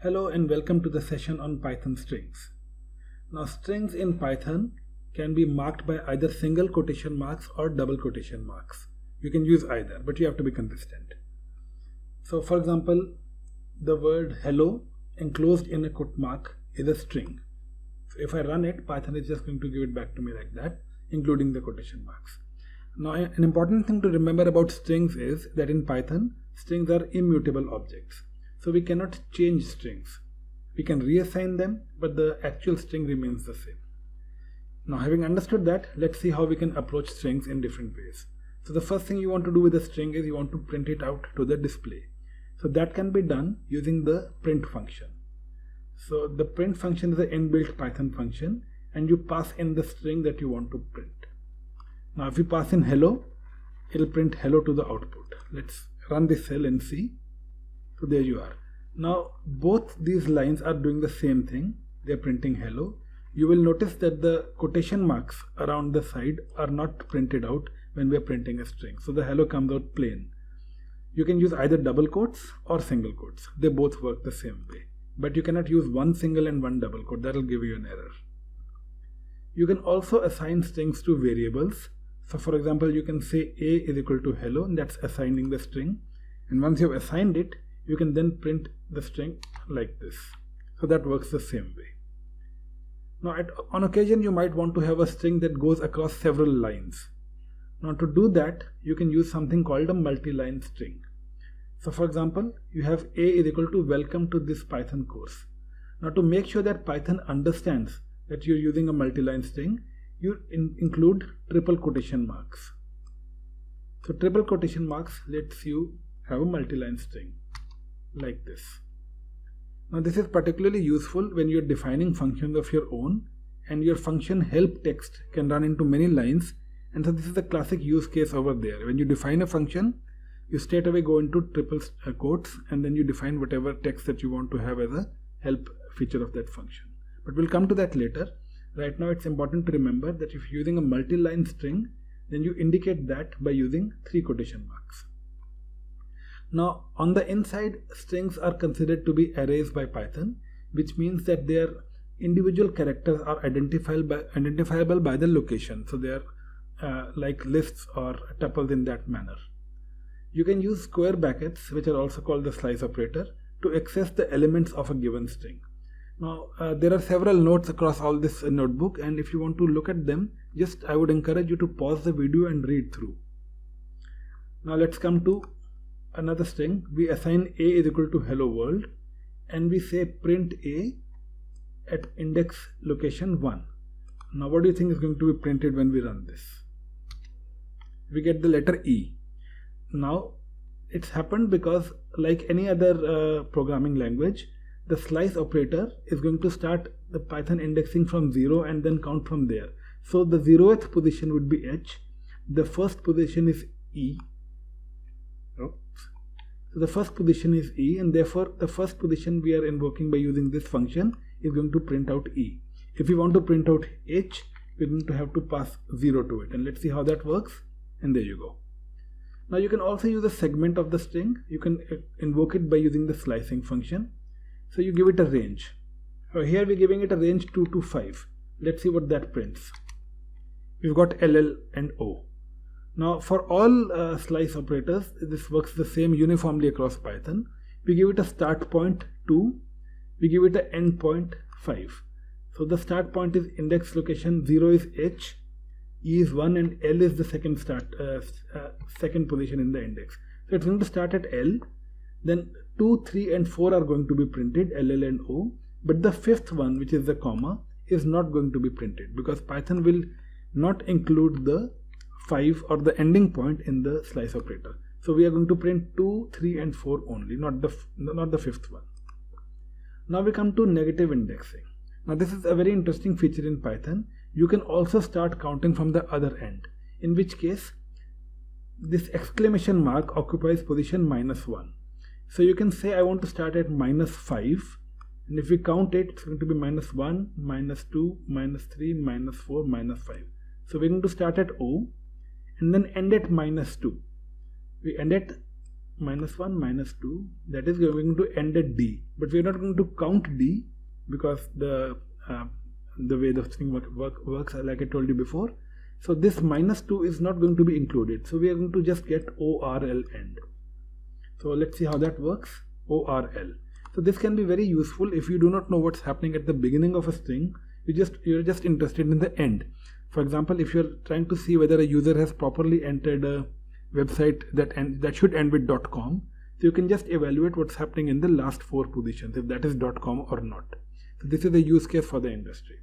Hello and welcome to the session on Python strings. Now strings in Python can be marked by either single quotation marks or double quotation marks. You can use either, but you have to be consistent. So for example, the word hello enclosed in a quote mark is a string. So if I run it, Python is just going to give it back to me like that, including the quotation marks. Now an important thing to remember about strings is that in Python, strings are immutable objects. So we cannot change strings. We can reassign them, but the actual string remains the same. Now having understood that, let's see how we can approach strings in different ways. So the first thing you want to do with a string is you want to print it out to the display. So that can be done using the print function. So the print function is an inbuilt Python function, and you pass in the string that you want to print. Now if we pass in hello, it will print hello to the output. Let's run this cell and see. So there you are. Now both these lines are doing the same thing. They are printing hello. You will notice that the quotation marks around the side are not printed out when we are printing a string. So the hello comes out plain. You can use either double quotes or single quotes. They both work the same way. But you cannot use one single and one double quote. That will give you an error. You can also assign strings to variables. So for example, you can say a is equal to hello, and that's assigning the string. And once you have assigned it, you can then print the string like this. So that works the same way. Now on occasion, you might want to have a string that goes across several lines. Now to do that, you can use something called a multi-line string. So for example, you have a is equal to welcome to this Python course. Now to make sure that Python understands that you're using a multi-line string, you include triple quotation marks. So triple quotation marks lets you have a multi-line string like this. Now this is particularly useful when you're defining functions of your own and your function help text can run into many lines, and so this is the classic use case over there. When you define a function, you straight away go into triple quotes and then you define whatever text that you want to have as a help feature of that function. But we'll come to that later. Right now it's important to remember that if you're using a multi-line string, then you indicate that by using 3 quotation marks. Now on the inside, strings are considered to be arrays by Python, which means that their individual characters are identifiable by the location. So they are like lists or tuples in that manner. You can use square brackets, which are also called the slice operator, to access the elements of a given string. Now there are several notes across all this notebook, and if you want to look at them, I would encourage you to pause the video and read through. Now let's come to another string. We assign a is equal to hello world, and we say print a at index location 1. Now what do you think is going to be printed when we run this? We get the letter E. Now it's happened because, like any other programming language, the slice operator is going to start the Python indexing from 0 and then count from there. So the 0th position would be H, the first position is E. So the first position is E, and therefore the first position we are invoking by using this function is going to print out E. If we want to print out H, we're going to have to pass 0 to it, and let's see how that works. And there you go. Now you can also use a segment of the string. You can invoke it by using the slicing function. So you give it a range. Here we're giving it a range 2 to 5. Let's see what that prints. We've got LL and O. Now for all slice operators, this works the same uniformly across Python. We give it a start point 2. We give it an end point 5. So the start point is index location 0 is H, E is 1, and L is the second position in the index. So it's going to start at L. Then 2, 3 and 4 are going to be printed, LL and O, but the 5th one, which is the comma, is not going to be printed because Python will not include the 5 or the ending point in the slice operator. So we are going to print 2, 3 and 4 only, not the 5th one. Now we come to negative indexing. Now this is a very interesting feature in Python. You can also start counting from the other end, in which case this exclamation mark occupies position -1. So you can say I want to start at -5, and if we count it, it's going to be -1, -2, -3, -4, -5. So we're going to start at O and then end at -2. We end at -1, -2, that is going to end at D, but we are not going to count D because the way the string works, like I told you before. So this -2 is not going to be included. So we are going to just get ORL end. So let's see how that works. ORL. So this can be very useful if you do not know what's happening at the beginning of a string. You're just interested in the end. For example, if you're trying to see whether a user has properly entered a website that should end with .com, so you can just evaluate what's happening in the last 4 positions, if that is .com or not. So this is a use case for the industry.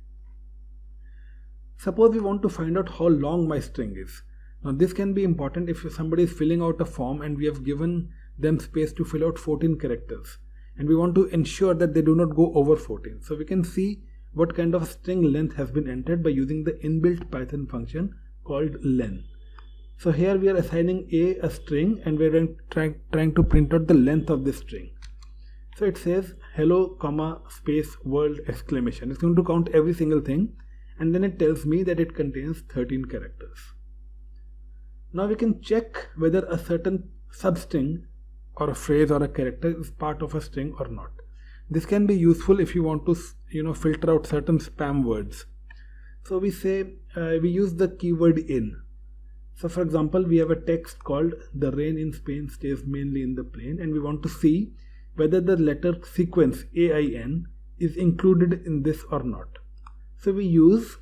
Suppose we want to find out how long my string is. Now this can be important if somebody is filling out a form and we have given them space to fill out 14 characters, and we want to ensure that they do not go over 14. So we can see what kind of string length has been entered by using the inbuilt Python function called len. So here we are assigning a string, and we are trying to print out the length of this string. So it says hello, comma, space, world, exclamation. It's going to count every single thing, and then it tells me that it contains 13 characters. Now we can check whether a certain substring or a phrase or a character is part of a string or not. This can be useful if you want to filter out certain spam words. So we say we use the keyword in. So for example, we have a text called "the rain in Spain stays mainly in the plain," and we want to see whether the letter sequence AIN is included in this or not. So we use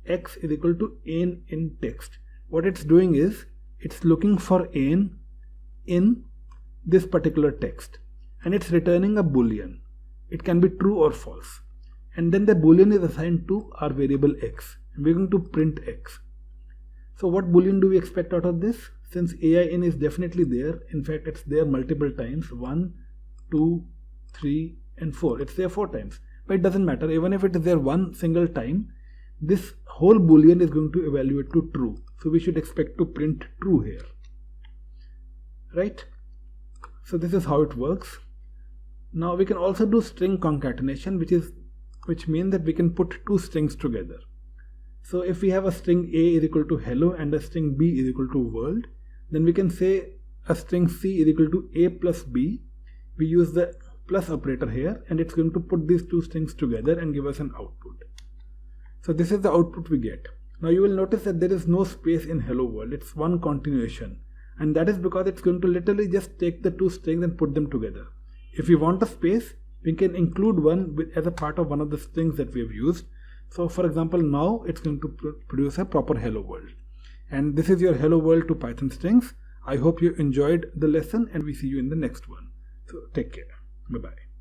x is equal to ain in text. What it's doing is it's looking for ain in this particular text, and it's returning a boolean. It can be true or false, and then the boolean is assigned to our variable x, and we're going to print x. So what boolean do we expect out of this? Since AIN is definitely there, in fact it's there multiple times, 1, 2, 3 and 4. It's there 4 times, but it doesn't matter. Even if it is there one single time, this whole boolean is going to evaluate to true. So we should expect to print true here, right? So this is how it works. Now we can also do string concatenation, which means that we can put 2 strings together. So if we have a string A is equal to hello and a string B is equal to world, then we can say a string C is equal to A plus B. We use the plus operator here, and it's going to put these 2 strings together and give us an output. So this is the output we get. Now you will notice that there is no space in hello world. It's one continuation, and that is because it's going to literally just take the 2 strings and put them together. If we want a space, we can include one as a part of one of the strings that we have used. So for example, now it's going to produce a proper hello world. And this is your hello world to Python strings. I hope you enjoyed the lesson, and we see you in the next one. So take care. Bye-bye.